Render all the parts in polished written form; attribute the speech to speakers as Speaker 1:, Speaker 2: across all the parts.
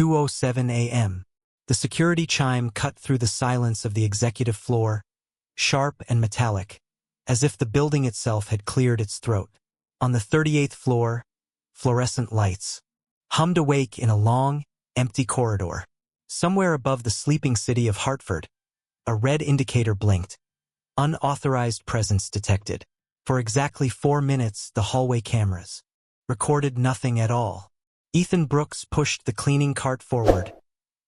Speaker 1: 2:07 a.m. The security chime cut through the silence of the executive floor, sharp and metallic, as if the building itself had cleared its throat. On the 38th floor, fluorescent lights hummed awake in a long, empty corridor. Somewhere above the sleeping city of Hartford, a red indicator blinked. Unauthorized presence detected. For exactly 4 minutes, the hallway cameras recorded nothing at all. Ethan Brooks pushed the cleaning cart forward,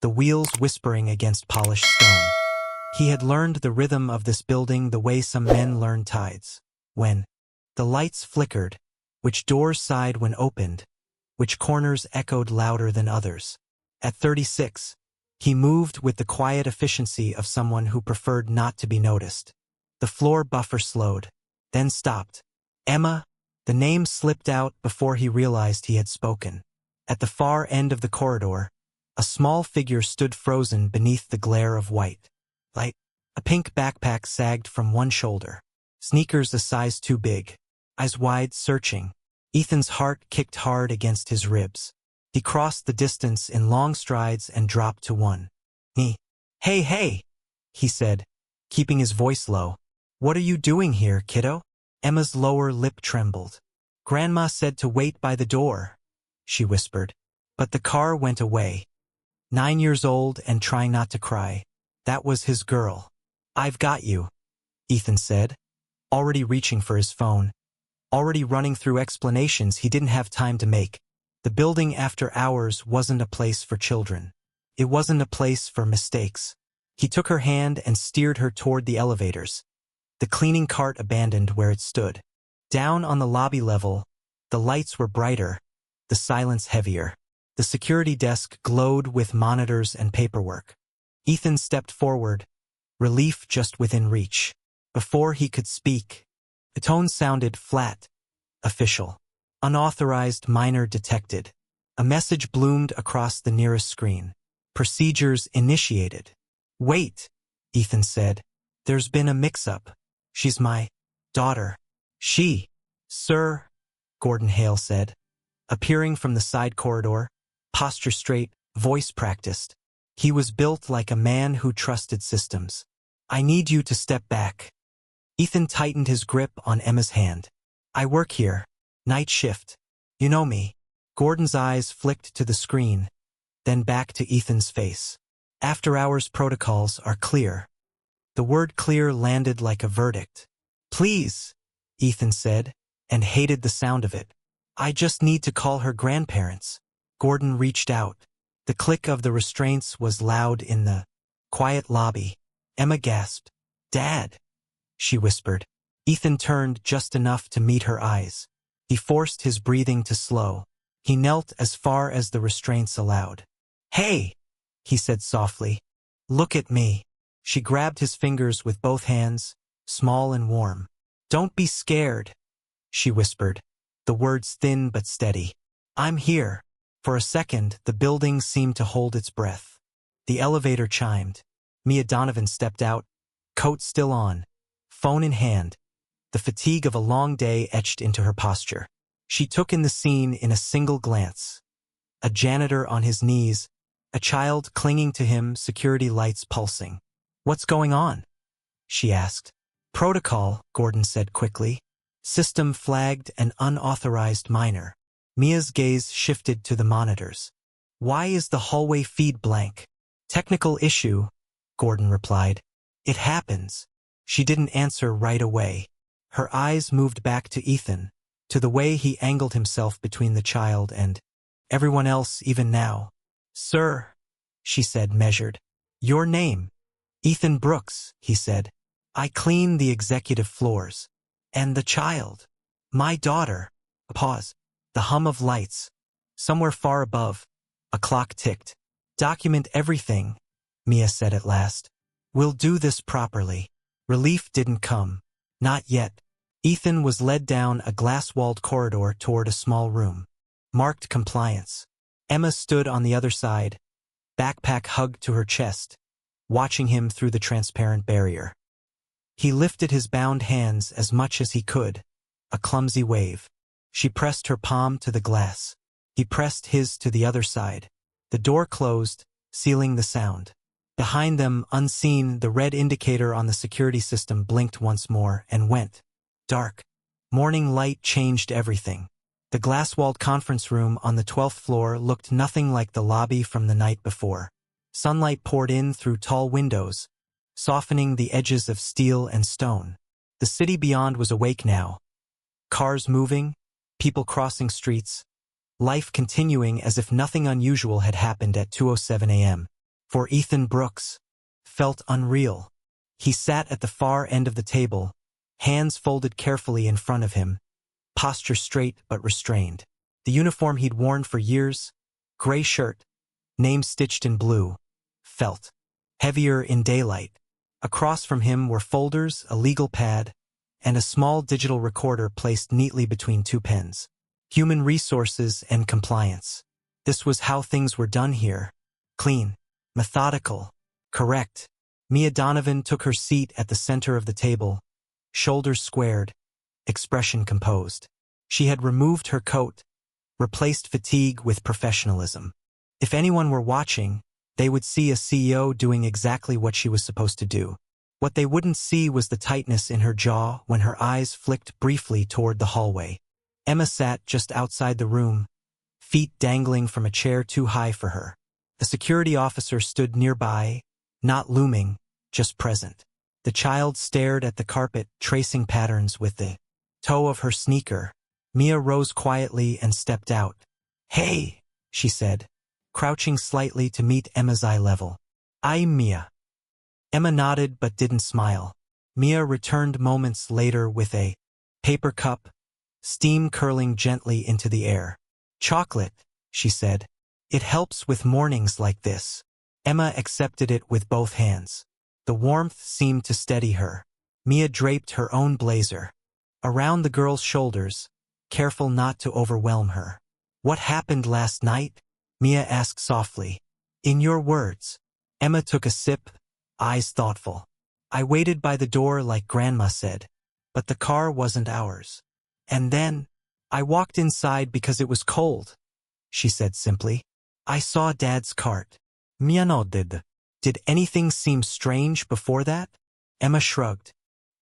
Speaker 1: the wheels whispering against polished stone. He had learned the rhythm of this building the way some men learn tides. When the lights flickered, which doors sighed when opened, which corners echoed louder than others. At 36, he moved with the quiet efficiency of someone who preferred not to be noticed. The floor buffer slowed, then stopped. Emma, the name slipped out before he realized he had spoken. At the far end of the corridor, a small figure stood frozen beneath the glare of white light. A pink backpack sagged from one shoulder, sneakers a size too big, eyes wide, searching. Ethan's heart kicked hard against his ribs. He crossed the distance in long strides and dropped to one knee. Hey, he said, keeping his voice low. What are you doing here, kiddo? Emma's lower lip trembled. Grandma said to wait by the door, she whispered. But the car went away. 9 years old and trying not to cry. That was his girl. I've got you, Ethan said, already reaching for his phone, already running through explanations he didn't have time to make. The building after hours wasn't a place for children. It wasn't a place for mistakes. He took her hand and steered her toward the elevators. The cleaning cart abandoned where it stood. Down on the lobby level, the lights were brighter, the silence heavier. The security desk glowed with monitors and paperwork. Ethan stepped forward, relief just within reach. Before he could speak, the tone sounded flat, official. Unauthorized minor detected. A message bloomed across the nearest screen. Procedures initiated. Wait, Ethan said. There's been a mix-up. She's my daughter. She, sir, Gordon Hale said, appearing from the side corridor, posture straight, voice practiced. He was built like a man who trusted systems. I need you to step back. Ethan tightened his grip on Emma's hand. I work here. Night shift. You know me. Gordon's eyes flicked to the screen, then back to Ethan's face. After-hours protocols are clear. The word clear landed like a verdict. Please, Ethan said, and hated the sound of it. I just need to call her grandparents. Gordon reached out. The click of the restraints was loud in the quiet lobby. Emma gasped. Dad, she whispered. Ethan turned just enough to meet her eyes. He forced his breathing to slow. He knelt as far as the restraints allowed. Hey, he said softly. Look at me. She grabbed his fingers with both hands, small and warm. Don't be scared, she whispered, the words thin but steady. I'm here. For a second, the building seemed to hold its breath. The elevator chimed. Mia Donovan stepped out, coat still on, phone in hand, the fatigue of a long day etched into her posture. She took in the scene in a single glance. A janitor on his knees, a child clinging to him, security lights pulsing. What's going on? She asked. Protocol, Gordon said quickly. System flagged an unauthorized minor. Mia's gaze shifted to the monitors. Why is the hallway feed blank? Technical issue, Gordon replied. It happens. She didn't answer right away. Her eyes moved back to Ethan, to the way he angled himself between the child and everyone else even now. Sir, she said, measured. Your name? Ethan Brooks, he said. I clean the executive floors. And the child? My daughter. A pause. The hum of lights. Somewhere far above, a clock ticked. Document everything, Mia said at last. We'll do this properly. Relief didn't come. Not yet. Ethan was led down a glass-walled corridor toward a small room. Marked compliance. Emma stood on the other side, backpack hugged to her chest, watching him through the transparent barrier. He lifted his bound hands as much as he could, a clumsy wave. She pressed her palm to the glass. He pressed his to the other side. The door closed, sealing the sound. Behind them, unseen, the red indicator on the security system blinked once more and went dark. Morning light changed everything. The glass-walled conference room on the 12th floor looked nothing like the lobby from the night before. Sunlight poured in through tall windows, softening the edges of steel and stone. The city beyond was awake now. Cars moving, people crossing streets, life continuing as if nothing unusual had happened at 2:07 a.m. For Ethan Brooks felt unreal. He sat at the far end of the table, hands folded carefully in front of him, posture straight but restrained. The uniform he'd worn for years, gray shirt, name stitched in blue, felt heavier in daylight. Across from him were folders, a legal pad, and a small digital recorder placed neatly between two pens. Human resources and compliance. This was how things were done here. Clean, methodical, correct. Mia Donovan took her seat at the center of the table, shoulders squared, expression composed. She had removed her coat, replaced fatigue with professionalism. If anyone were watching, they would see a CEO doing exactly what she was supposed to do. What they wouldn't see was the tightness in her jaw when her eyes flicked briefly toward the hallway. Emma sat just outside the room, feet dangling from a chair too high for her. The security officer stood nearby, not looming, just present. The child stared at the carpet, tracing patterns with the toe of her sneaker. Mia rose quietly and stepped out. "Hey," she said, crouching slightly to meet Emma's eye level. "I'm Mia." Emma nodded but didn't smile. Mia returned moments later with a paper cup, steam curling gently into the air. "Chocolate," she said. "It helps with mornings like this." Emma accepted it with both hands. The warmth seemed to steady her. Mia draped her own blazer around the girl's shoulders, careful not to overwhelm her. "What happened last night?" Mia asked softly. "In your words." Emma took a sip, eyes thoughtful. "I waited by the door like Grandma said, but the car wasn't ours. And then, I walked inside because it was cold," she said simply. "I saw Dad's cart." Mia nodded. "Did anything seem strange before that?" Emma shrugged.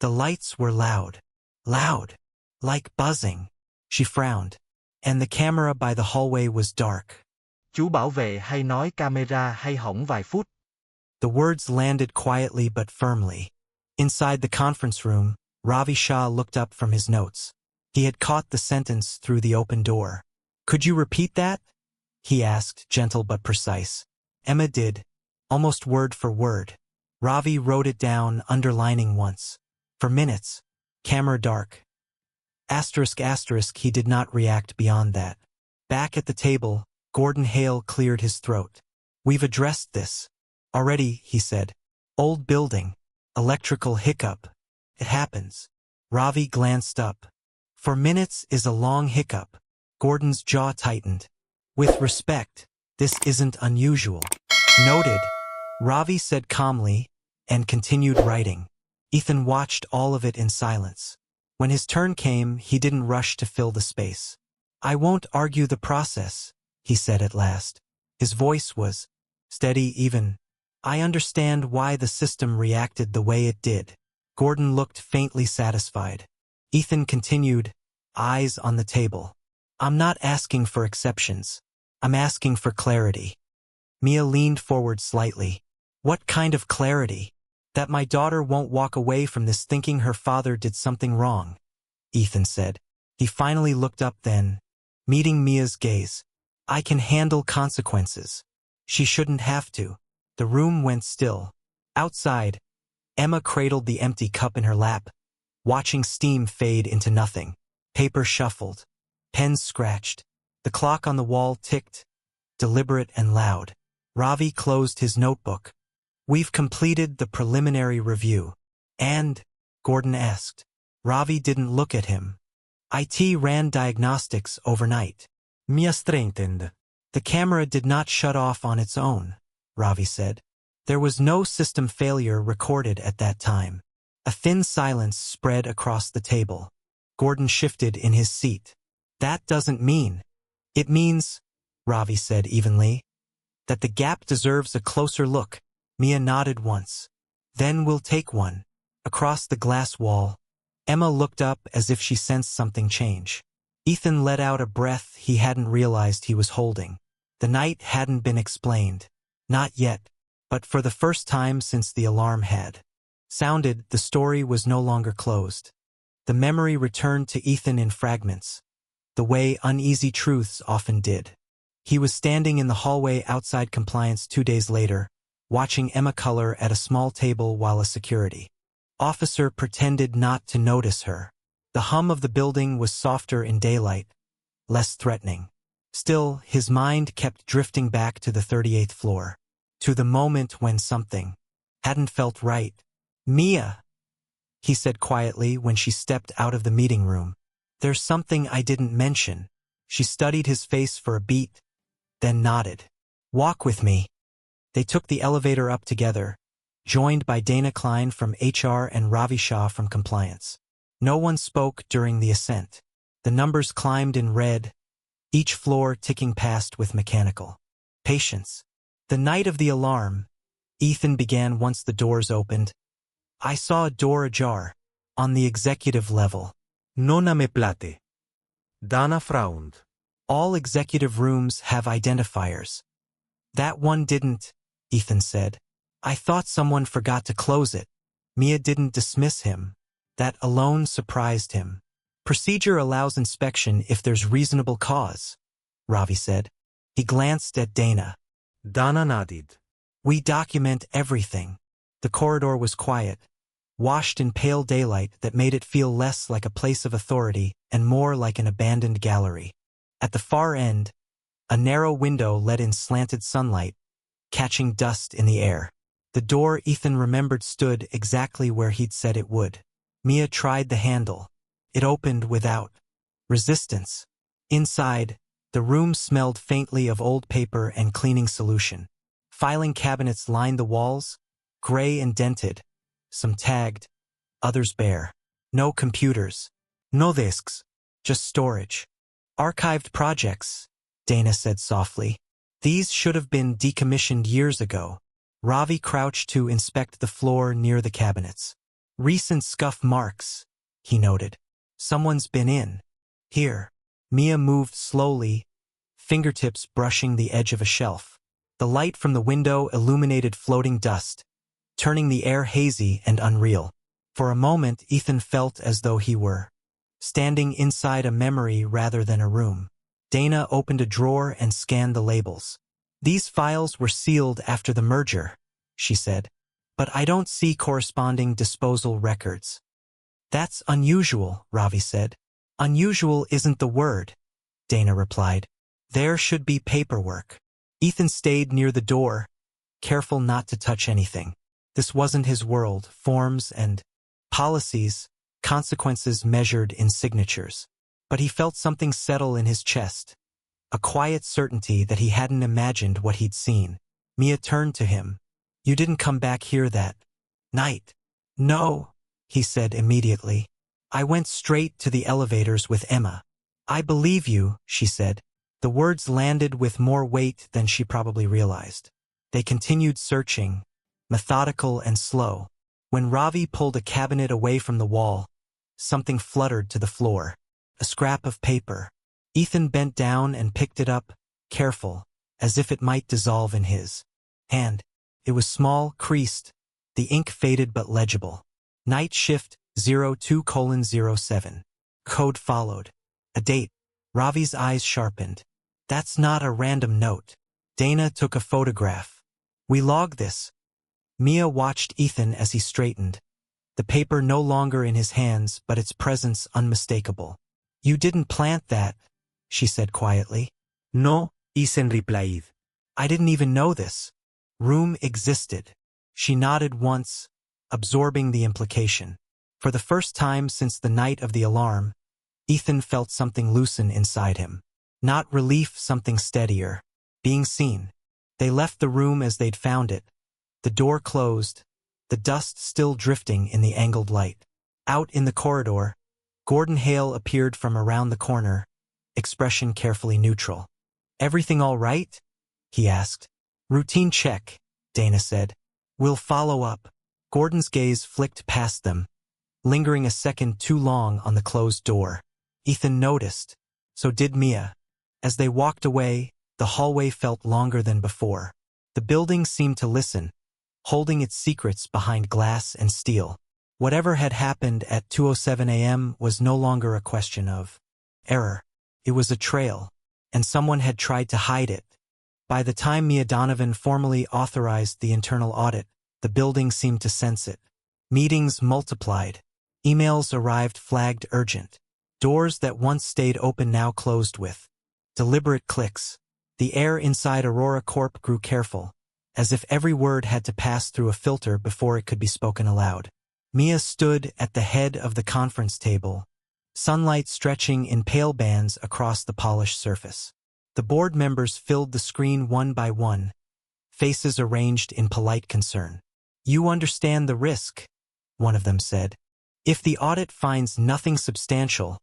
Speaker 1: "The lights were loud. Loud. Like buzzing." She frowned. "And the camera by the hallway was dark."
Speaker 2: Chú bảo vệ hay nói camera hay hỏng vài phút.
Speaker 1: The words landed quietly but firmly. Inside the conference room, Ravi Shah looked up from his notes. He had caught the sentence through the open door. "Could you repeat that?" he asked, gentle but precise. Emma did, almost word for word. Ravi wrote it down, underlining once. For minutes. Camera dark. Asterisk asterisk, he did not react beyond that. Back at the table, Gordon Hale cleared his throat. "We've addressed this already," he said. "Old building. Electrical hiccup. It happens." Ravi glanced up. "For minutes is a long hiccup." Gordon's jaw tightened. "With respect, this isn't unusual." "Noted," Ravi said calmly, and continued writing. Ethan watched all of it in silence. When his turn came, he didn't rush to fill the space. "I won't argue the process," he said at last. His voice was steady, even. "I understand why the system reacted the way it did." Gordon looked faintly satisfied. Ethan continued, eyes on the table. "I'm not asking for exceptions. I'm asking for clarity." Mia leaned forward slightly. "What kind of clarity?" "That my daughter won't walk away from this thinking her father did something wrong," Ethan said. He finally looked up then, meeting Mia's gaze. "I can handle consequences. She shouldn't have to." The room went still. Outside, Emma cradled the empty cup in her lap, watching steam fade into nothing. Paper shuffled. Pens scratched. The clock on the wall ticked, deliberate and loud. Ravi closed his notebook. "We've completed the preliminary review." "And?" Gordon asked. Ravi didn't look at him. "IT ran diagnostics overnight." Mia straightened. "The camera did not shut off on its own," Ravi said. "There was no system failure recorded at that time." A thin silence spread across the table. Gordon shifted in his seat. "That doesn't mean." "It means," Ravi said evenly, That the gap deserves a closer look. Mia nodded once. Then we'll take one. Across the glass wall, Emma looked up as if she sensed something change. Ethan let out a breath he hadn't realized he was holding. The night hadn't been explained. Not yet, but for the first time since the alarm had sounded, the story was no longer closed. The memory returned to Ethan in fragments, the way uneasy truths often did. He was standing in the hallway outside compliance 2 days later, watching Emma color at a small table while a security officer pretended not to notice her. The hum of the building was softer in daylight, less threatening. Still, his mind kept drifting back to the 38th floor, to the moment when something hadn't felt right. "Mia," he said quietly when she stepped out of the meeting room. "There's something I didn't mention." She studied his face for a beat, then nodded. "Walk with me." They took the elevator up together, joined by Dana Klein from HR and Ravi Shah from compliance. No one spoke during the ascent. The numbers climbed in red, each floor ticking past with mechanical patience. "The night of the alarm," Ethan began once the doors opened. "I saw a door ajar, on the executive level."
Speaker 3: "Nona me plate." Dana frowned.
Speaker 1: "All executive rooms have identifiers." "That one didn't," Ethan said. "I thought someone forgot to close it." Mia didn't dismiss him. That alone surprised him. "Procedure allows inspection if there's reasonable cause," Ravi said. He glanced at Dana.
Speaker 3: Dana nodded.
Speaker 1: "We document everything." The corridor was quiet, washed in pale daylight that made it feel less like a place of authority and more like an abandoned gallery. At the far end, a narrow window let in slanted sunlight, catching dust in the air. The door, Ethan remembered, stood exactly where he'd said it would. Mia tried the handle. It opened without resistance. Inside, the room smelled faintly of old paper and cleaning solution. Filing cabinets lined the walls, gray and dented, some tagged, others bare. No computers, no desks, just storage. "Archived projects," Dana said softly. "These should have been decommissioned years ago." Ravi crouched to inspect the floor near the cabinets. "Recent scuff marks," he noted. "Someone's been in here." Mia moved slowly, fingertips brushing the edge of a shelf. The light from the window illuminated floating dust, turning the air hazy and unreal. For a moment, Ethan felt as though he were standing inside a memory rather than a room. Dana opened a drawer and scanned the labels. "These files were sealed after the merger," she said. "But I don't see corresponding disposal records." "That's unusual," Ravi said. "Unusual isn't the word," Dana replied. "There should be paperwork." Ethan stayed near the door, careful not to touch anything. This wasn't his world, forms and policies, consequences measured in signatures. But he felt something settle in his chest, a quiet certainty that he hadn't imagined what he'd seen. Mia turned to him. "You didn't come back here that night?" "No," he said immediately. "I went straight to the elevators with Emma." "I believe you," she said. The words landed with more weight than she probably realized. They continued searching, methodical and slow. When Ravi pulled a cabinet away from the wall, something fluttered to the floor. A scrap of paper. Ethan bent down and picked it up, careful, as if it might dissolve in his hand. It was small, creased, the ink faded but legible. "Night shift 02:07. Code followed. A date. Ravi's eyes sharpened. "That's not a random note." Dana took a photograph. "We log this." Mia watched Ethan as he straightened, the paper no longer in his hands but its presence unmistakable. "You didn't plant that," she said quietly.
Speaker 3: "No," Ethan replied.
Speaker 1: "I didn't even know this room existed." She nodded once, absorbing the implication. For the first time since the night of the alarm, Ethan felt something loosen inside him. Not relief, something steadier. Being seen. They left the room as they'd found it. The door closed, the dust still drifting in the angled light. Out in the corridor, Gordon Hale appeared from around the corner, expression carefully neutral. "Everything all right?" he asked. Routine check, Dana said. We'll follow up. Gordon's gaze flicked past them, lingering a second too long on the closed door. Ethan noticed. So did Mia. As they walked away, the hallway felt longer than before. The building seemed to listen, holding its secrets behind glass and steel. Whatever had happened at 2:07 a.m. was no longer a question of error. It was a trail, and someone had tried to hide it. By the time Mia Donovan formally authorized the internal audit, the building seemed to sense it. Meetings multiplied. Emails arrived flagged urgent. Doors that once stayed open now closed with deliberate clicks. The air inside Aurora Corp grew careful, as if every word had to pass through a filter before it could be spoken aloud. Mia stood at the head of the conference table, sunlight stretching in pale bands across the polished surface. The board members filled the screen one by one, faces arranged in polite concern. "You understand the risk," one of them said. "If the audit finds nothing substantial,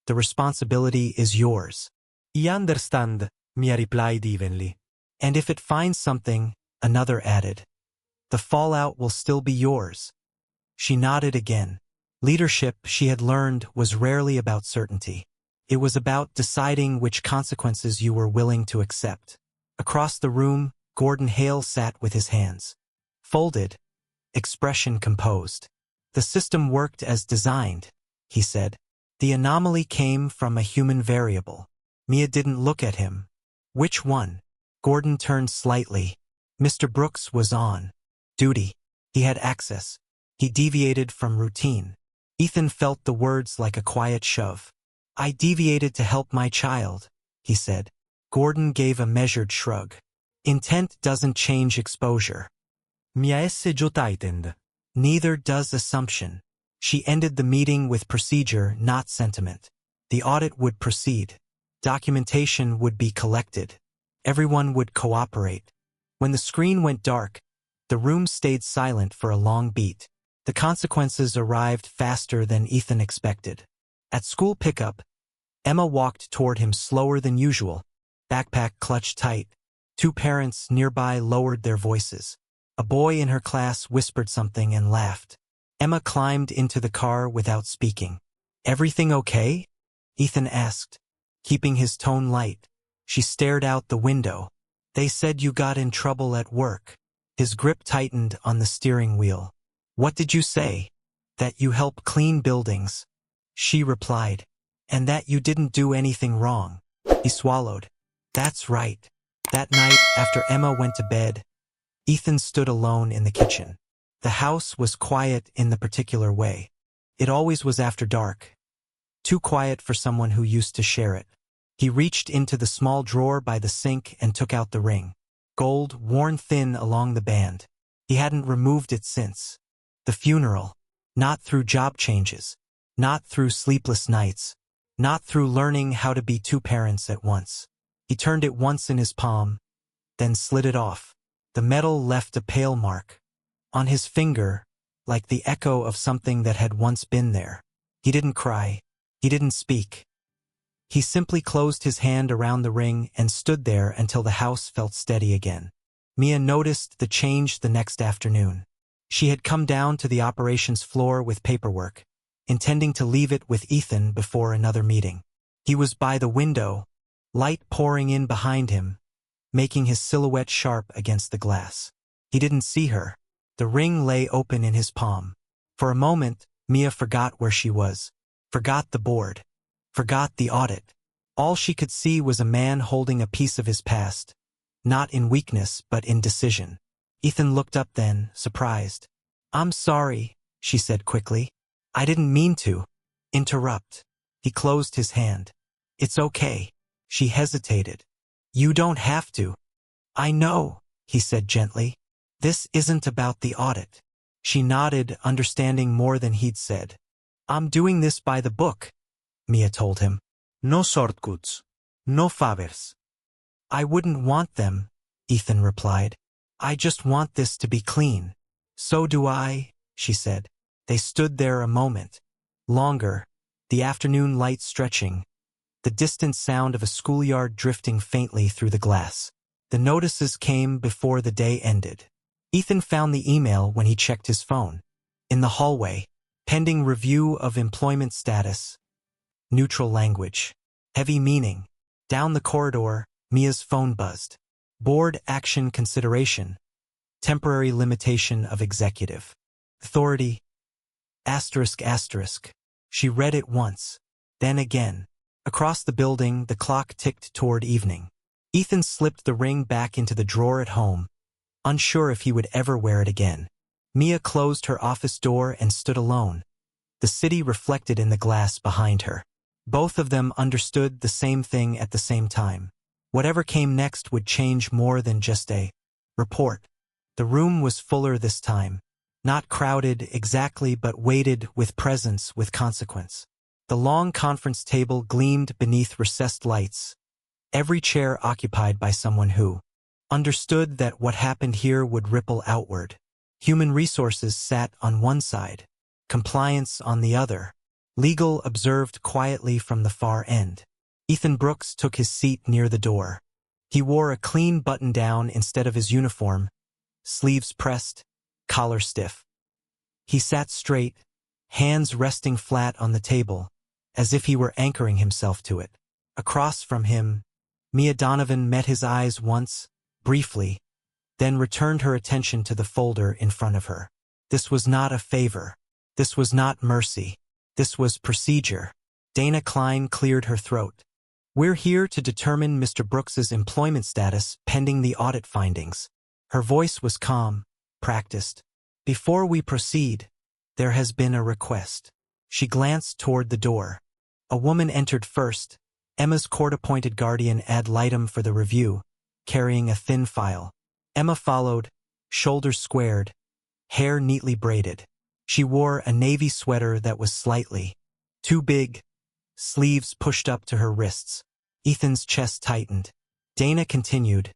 Speaker 1: the responsibility is yours."
Speaker 3: I understand, Mia replied evenly.
Speaker 1: "And if it finds something," another added, "the fallout will still be yours." She nodded again. Leadership, she had learned, was rarely about certainty. It was about deciding which consequences you were willing to accept. Across the room, Gordon Hale sat with his hands folded, expression composed. "The system worked as designed," he said. "The anomaly came from a human variable." Mia didn't look at him. "Which one?" Gordon turned slightly. Mr. Brooks was on duty. He had access. He deviated from routine. Ethan felt the words like a quiet shove. "I deviated to help my child," he said. Gordon gave a measured shrug. "Intent doesn't change exposure."
Speaker 3: Mia esse giù tightened.
Speaker 1: "Neither does assumption." She ended the meeting with procedure, not sentiment. The audit would proceed. Documentation would be collected. Everyone would cooperate. When the screen went dark, the room stayed silent for a long beat. The consequences arrived faster than Ethan expected. At school pickup, Emma walked toward him slower than usual, backpack clutched tight. Two parents nearby lowered their voices. A boy in her class whispered something and laughed. Emma climbed into the car without speaking. "Everything okay?" Ethan asked, keeping his tone light. She stared out the window. "They said you got in trouble at work." His grip tightened on the steering wheel. "What did you say?" "That you help clean buildings," she replied. "And that you didn't do anything wrong." He swallowed. "That's right." That night, after Emma went to bed, Ethan stood alone in the kitchen. The house was quiet in the particular way. It always was after dark. Too quiet for someone who used to share it. He reached into the small drawer by the sink and took out the ring. Gold, worn thin along the band. He hadn't removed it since the funeral. Not through job changes. Not through sleepless nights. Not through learning how to be two parents at once. He turned it once in his palm, then slid it off. The metal left a pale mark on his finger, like the echo of something that had once been there. He didn't cry. He didn't speak. He simply closed his hand around the ring and stood there until the house felt steady again. Mia noticed the change the next afternoon. She had come down to the operations floor with paperwork, intending to leave it with Ethan before another meeting. He was by the window, light pouring in behind him, making his silhouette sharp against the glass. He didn't see her. The ring lay open in his palm. For a moment, Mia forgot where she was, forgot the board, forgot the audit. All she could see was a man holding a piece of his past, not in weakness but in decision. Ethan looked up then, surprised. "I'm sorry," she said quickly. "I didn't mean to interrupt." He closed his hand. "It's okay." She hesitated. "You don't have to." "I know," he said gently. "This isn't about the audit." She nodded, understanding more than he'd said. "I'm doing this by the book," Mia told him.
Speaker 3: No shortcuts. No favors.
Speaker 1: "I wouldn't want them," Ethan replied. "I just want this to be clean." "So do I," she said. They stood there a moment. Longer, the afternoon light stretching, the distant sound of a schoolyard drifting faintly through the glass. The notices came before the day ended. Ethan found the email when he checked his phone. In the hallway, pending review of employment status. Neutral language. Heavy meaning. Down the corridor, Mia's phone buzzed. Board action consideration. Temporary limitation of executive authority. Asterisk asterisk. She read it once. Then again. Across the building, the clock ticked toward evening. Ethan slipped the ring back into the drawer at home, unsure if he would ever wear it again. Mia closed her office door and stood alone. The city reflected in the glass behind her. Both of them understood the same thing at the same time. Whatever came next would change more than just a report. The room was fuller this time. Not crowded exactly, but weighted with presence, with consequence. The long conference table gleamed beneath recessed lights, every chair occupied by someone who understood that what happened here would ripple outward. Human resources sat on one side, compliance on the other. Legal observed quietly from the far end. Ethan Brooks took his seat near the door. He wore a clean button-down instead of his uniform, sleeves pressed, collar stiff. He sat straight, hands resting flat on the table, as if he were anchoring himself to it. Across from him, Mia Donovan met his eyes once, briefly, then returned her attention to the folder in front of her. This was not a favor. This was not mercy. This was procedure. Dana Klein cleared her throat. We're here to determine Mr. Brooks's employment status pending the audit findings. Her voice was calm, practiced. Before we proceed, there has been a request. She glanced toward the door. A woman entered first, Emma's court-appointed guardian ad litem for the review, carrying a thin file. Emma followed, shoulders squared, hair neatly braided. She wore a navy sweater that was slightly too big, sleeves pushed up to her wrists. Ethan's chest tightened. Dana continued.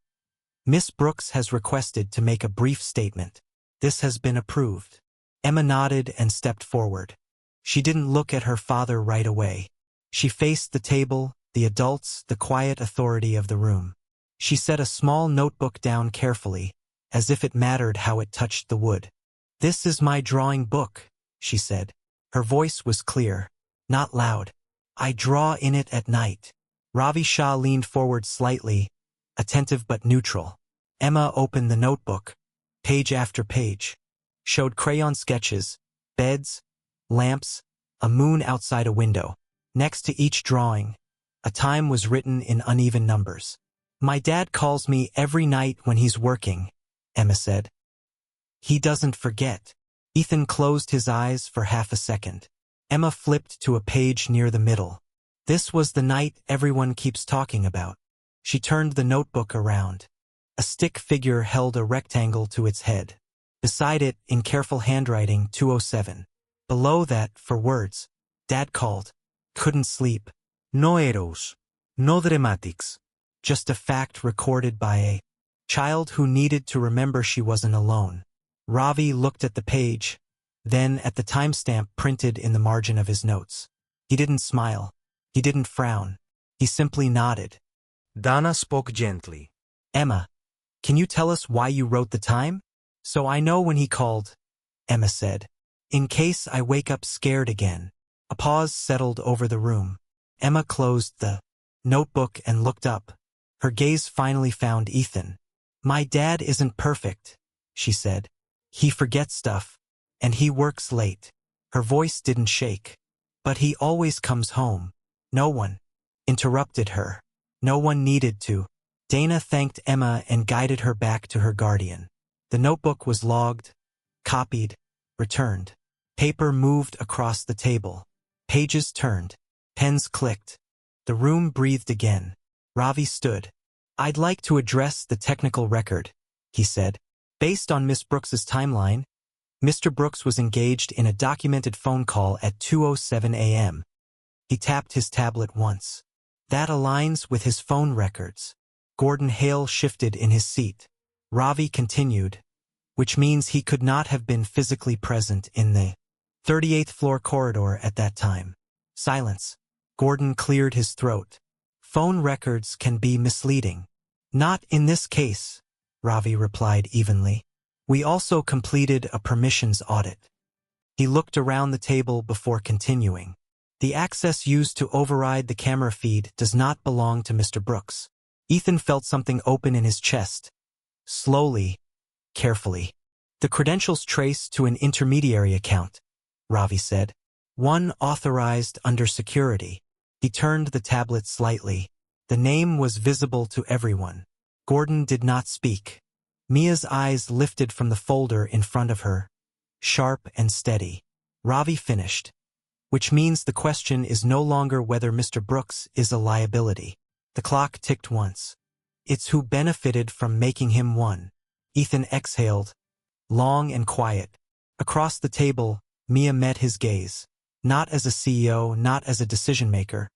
Speaker 1: Miss Brooks has requested to make a brief statement. This has been approved. Emma nodded and stepped forward. She didn't look at her father right away. She faced the table, the adults, the quiet authority of the room. She set a small notebook down carefully, as if it mattered how it touched the wood. This is my drawing book, she said. Her voice was clear, not loud. I draw in it at night. Ravi Shah leaned forward slightly, attentive but neutral. Emma opened the notebook, page after page. Showed crayon sketches, beds, lamps, a moon outside a window. Next to each drawing, a time was written in uneven numbers. My dad calls me every night when he's working, Emma said. He doesn't forget. Ethan closed his eyes for half a second. Emma flipped to a page near the middle. This was the night everyone keeps talking about. She turned the notebook around. A stick figure held a rectangle to its head. Beside it, in careful handwriting, 207. Below that, for words, Dad called. Couldn't sleep.
Speaker 3: No heroes. No dramatics.
Speaker 1: Just a fact recorded by a child who needed to remember she wasn't alone. Ravi looked at the page, then at the timestamp printed in the margin of his notes. He didn't smile. He didn't frown. He simply nodded.
Speaker 3: Dana spoke gently.
Speaker 1: Emma, can you tell us why you wrote the time? So I know when he called, Emma said. In case I wake up scared again. A pause settled over the room. Emma closed the notebook and looked up. Her gaze finally found Ethan. My dad isn't perfect, she said. He forgets stuff, and he works late. Her voice didn't shake. But he always comes home. No one interrupted her. No one needed to. Dana thanked Emma and guided her back to her guardian. The notebook was logged, copied, returned. Paper moved across the table. Pages turned. Pens clicked. The room breathed again. Ravi stood. I'd like to address the technical record, he said. Based on Miss Brooks's timeline, Mr. Brooks was engaged in a documented phone call at 2:07 a.m. He tapped his tablet once. That aligns with his phone records. Gordon Hale shifted in his seat. Ravi continued, which means he could not have been physically present in the 38th floor corridor at that time. Silence. Gordon cleared his throat. Phone records can be misleading. Not in this case, Ravi replied evenly. We also completed a permissions audit. He looked around the table before continuing. The access used to override the camera feed does not belong to Mr. Brooks. Ethan felt something open in his chest. Slowly, carefully. The credentials trace to an intermediary account, Ravi said. One authorized under security. He turned the tablet slightly. The name was visible to everyone. Gordon did not speak. Mia's eyes lifted from the folder in front of her, sharp and steady. Ravi finished. Which means the question is no longer whether Mr. Brooks is a liability. The clock ticked once. It's who benefited from making him one. Ethan exhaled, long and quiet. Across the table, Mia met his gaze. Not as a CEO, not as a decision-maker,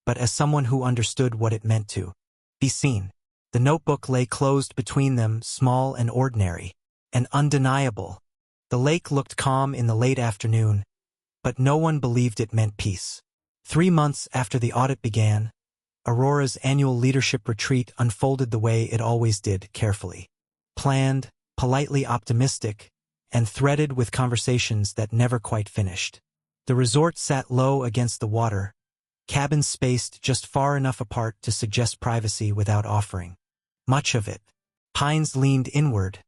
Speaker 1: but as someone who understood what it meant to be seen. The notebook lay closed between them, small and ordinary, and undeniable. The lake looked calm in the late afternoon, but no one believed it meant peace. 3 months after the audit began, Aurora's annual leadership retreat unfolded the way it always did, carefully. Planned, politely optimistic, and threaded with conversations that never quite finished. The resort sat low against the water, cabins spaced just far enough apart to suggest privacy without offering much of it. Pines leaned inward,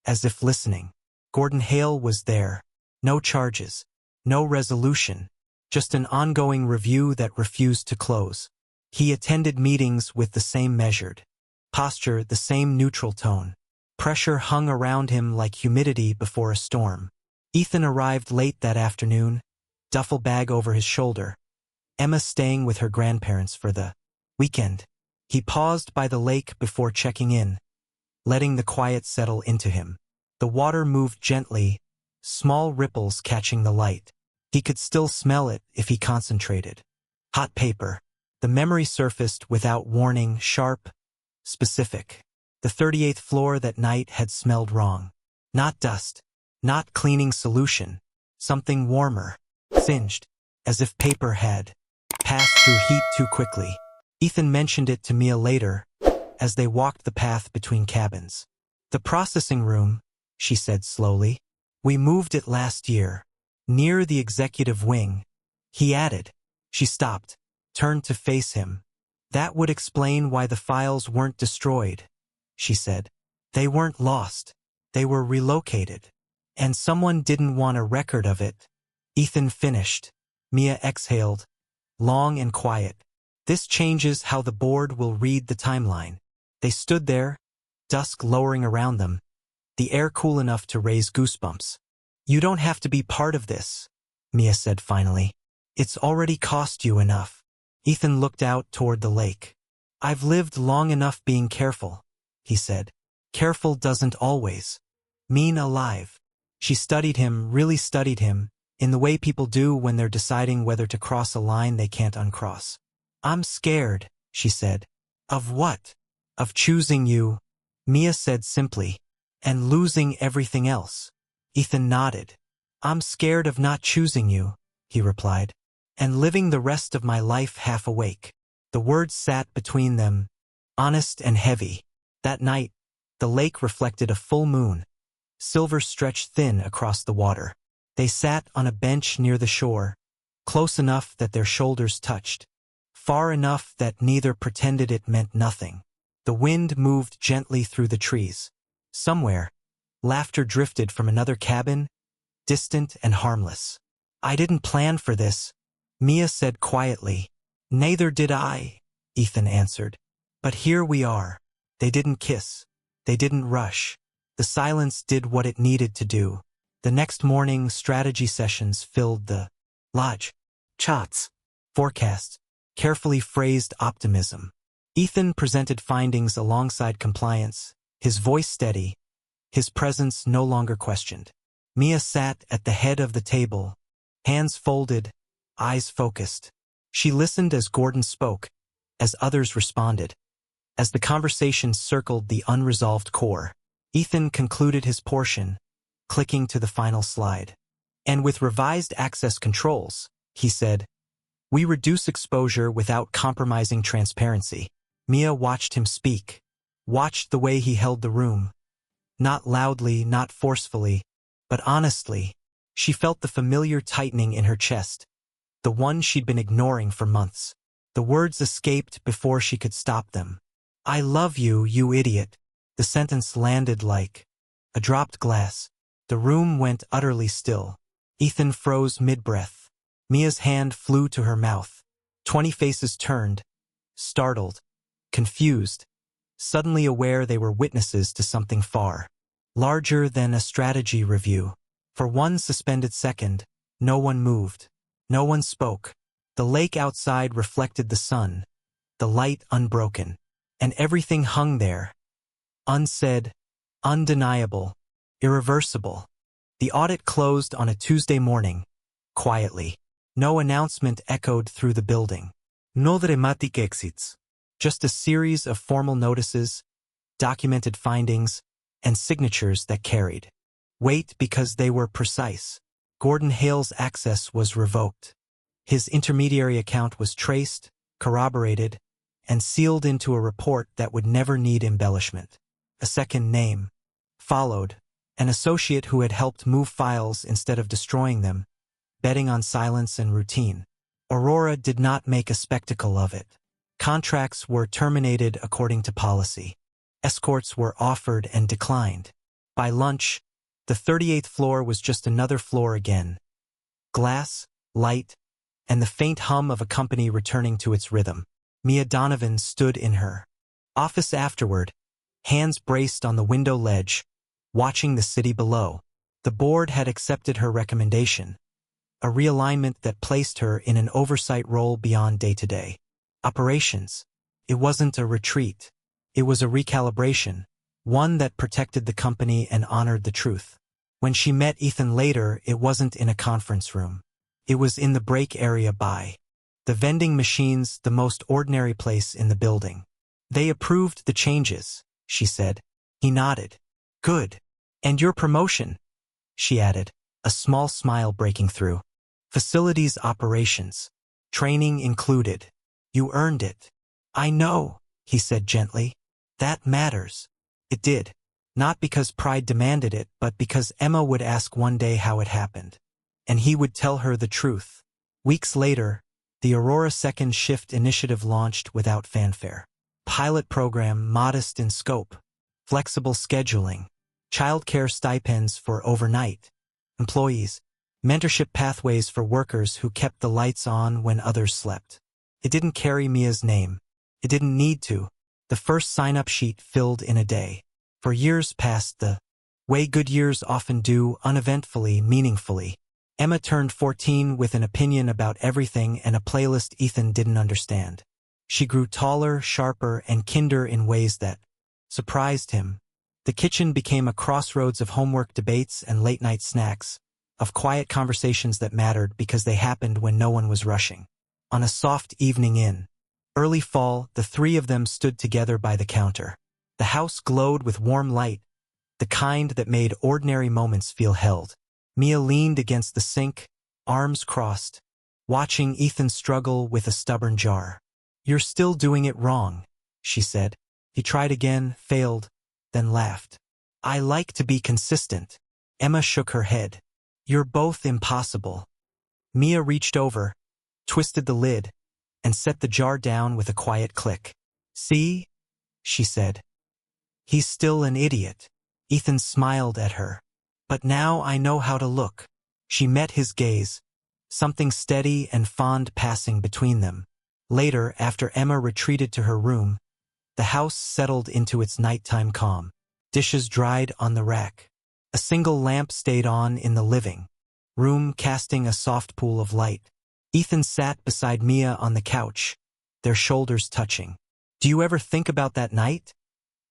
Speaker 1: as if listening. Gordon Hale was there. No charges, no resolution, just an ongoing review that refused to close. He attended meetings with the same measured posture, the same neutral tone. Pressure hung around him like humidity before a storm. Ethan arrived late that afternoon, duffel bag over his shoulder. Emma staying with her grandparents for the weekend. He paused by the lake before checking in, letting the quiet settle into him. The water moved gently, small ripples catching the light. He could still smell it if he concentrated. Hot paper. The memory surfaced without warning, sharp, specific. The 38th floor that night had smelled wrong. Not dust, not cleaning solution, something warmer, singed, as if paper had passed through heat too quickly. Ethan mentioned it to Mia later, as they walked the path between cabins. The processing room, she said slowly. We moved it last year, near the executive wing. He added. She stopped, turned to face him. That would explain why the files weren't destroyed, she said. They weren't lost. They were relocated. And someone didn't want a record of it. Ethan finished. Mia exhaled, long and quiet. This changes how the board will read the timeline. They stood there, dusk lowering around them, the air cool enough to raise goosebumps. You don't have to be part of this, Mia said finally. It's already cost you enough. Ethan looked out toward the lake. I've lived long enough being careful, he said. Careful doesn't always mean alive. She studied him, really studied him, in the way people do when they're deciding whether to cross a line they can't uncross. I'm scared, she said. Of what? Of choosing you, Mia said simply, and losing everything else. Ethan nodded. I'm scared of not choosing you, he replied, and living the rest of my life half awake. The words sat between them, honest and heavy. That night, the lake reflected a full moon. Silver stretched thin across the water. They sat on a bench near the shore, close enough that their shoulders touched, far enough that neither pretended it meant nothing. The wind moved gently through the trees. Somewhere, laughter drifted from another cabin, distant and harmless. I didn't plan for this, Mia said quietly. Neither did I, Ethan answered. But here we are. They didn't kiss. They didn't rush. The silence did what it needed to do. The next morning, strategy sessions filled the lodge. Charts, forecasts, carefully phrased optimism. Ethan presented findings alongside compliance, his voice steady, his presence no longer questioned. Mia sat at the head of the table, hands folded, eyes focused. She listened as Gordon spoke, as others responded. As the conversation circled the unresolved core, Ethan concluded his portion, clicking to the final slide. And with revised access controls, he said, we reduce exposure without compromising transparency. Mia watched him speak, watched the way he held the room. Not loudly, not forcefully, but honestly. She felt the familiar tightening in her chest, the one she'd been ignoring for months. The words escaped before she could stop them. "I love you, you idiot." The sentence landed like a dropped glass. The room went utterly still. Ethan froze mid-breath. Mia's hand flew to her mouth. 20 faces turned, startled, confused, suddenly aware they were witnesses to something far larger than a strategy review. For one suspended second, no one moved. No one spoke. The lake outside reflected the sun, the light unbroken, and everything hung there, unsaid, undeniable, irreversible. The audit closed on a Tuesday morning, quietly. No announcement echoed through the building. No dramatic exits. Just a series of formal notices, documented findings, and signatures that carried weight because they were precise. Gordon Hale's access was revoked. His intermediary account was traced, corroborated, and sealed into a report that would never need embellishment. A second name followed, an associate who had helped move files instead of destroying them, betting on silence and routine. Aurora did not make a spectacle of it. Contracts were terminated according to policy. Escorts were offered and declined. By lunch, the 38th floor was just another floor again. Glass, light, and the faint hum of a company returning to its rhythm. Mia Donovan stood in her office afterward, hands braced on the window ledge, watching the city below. The board had accepted her recommendation, a realignment that placed her in an oversight role beyond day-to-day operations. It wasn't a retreat. It was a recalibration, one that protected the company and honored the truth. When she met Ethan later, it wasn't in a conference room. It was in the break area by the vending machines, the most ordinary place in the building. "They approved the changes," she said. He nodded. "Good. And your promotion," she added, a small smile breaking through. "Facilities operations. Training included. You earned it." "I know," he said gently. "That matters." It did. Not because pride demanded it, but because Emma would ask one day how it happened. And he would tell her the truth. Weeks later, the Aurora Second Shift initiative launched without fanfare. Pilot program modest in scope. Flexible scheduling. Childcare stipends for overnight employees. Mentorship pathways for workers who kept the lights on when others slept. It didn't carry Mia's name. It didn't need to. The first sign-up sheet filled in a day. For years passed the way good years often do, uneventfully, meaningfully. Emma turned 14 with an opinion about everything and a playlist Ethan didn't understand. She grew taller, sharper, and kinder in ways that surprised him. The kitchen became a crossroads of homework debates and late-night snacks, of quiet conversations that mattered because they happened when no one was rushing. On a soft evening in early fall, the three of them stood together by the counter. The house glowed with warm light, the kind that made ordinary moments feel held. Mia leaned against the sink, arms crossed, watching Ethan struggle with a stubborn jar. "You're still doing it wrong," she said. He tried again, failed, then laughed. "I like to be consistent." Emma shook her head. "You're both impossible." Mia reached over, twisted the lid, and set the jar down with a quiet click. "See?" she said. "He's still an idiot." Ethan smiled at her. "But now I know how to look." She met his gaze, something steady and fond passing between them. Later, after Emma retreated to her room, the house settled into its nighttime calm. Dishes dried on the rack. A single lamp stayed on in the living room, casting a soft pool of light. Ethan sat beside Mia on the couch, their shoulders touching. "Do you ever think about that night?"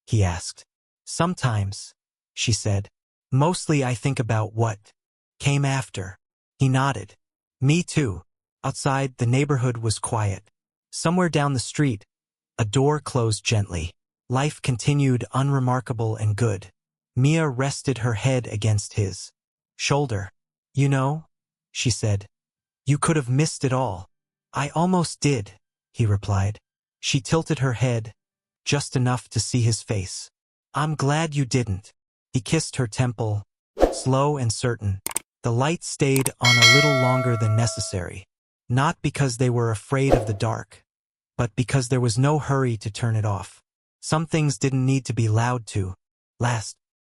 Speaker 1: he asked. "Sometimes," she said. "Mostly I think about what came after." He nodded. "Me too." Outside, the neighborhood was quiet. Somewhere down the street, a door closed gently. Life continued unremarkable and good. Mia rested her head against his shoulder. "You know," she said, "you could have missed it all." "I almost did," he replied. She tilted her head, just enough to see his face. I'm glad you didn't. He kissed her temple, slow and certain. The light stayed on a little longer than necessary, not because they were afraid of the dark, but because there was no hurry to turn it off. Some things didn't need to be loud to last.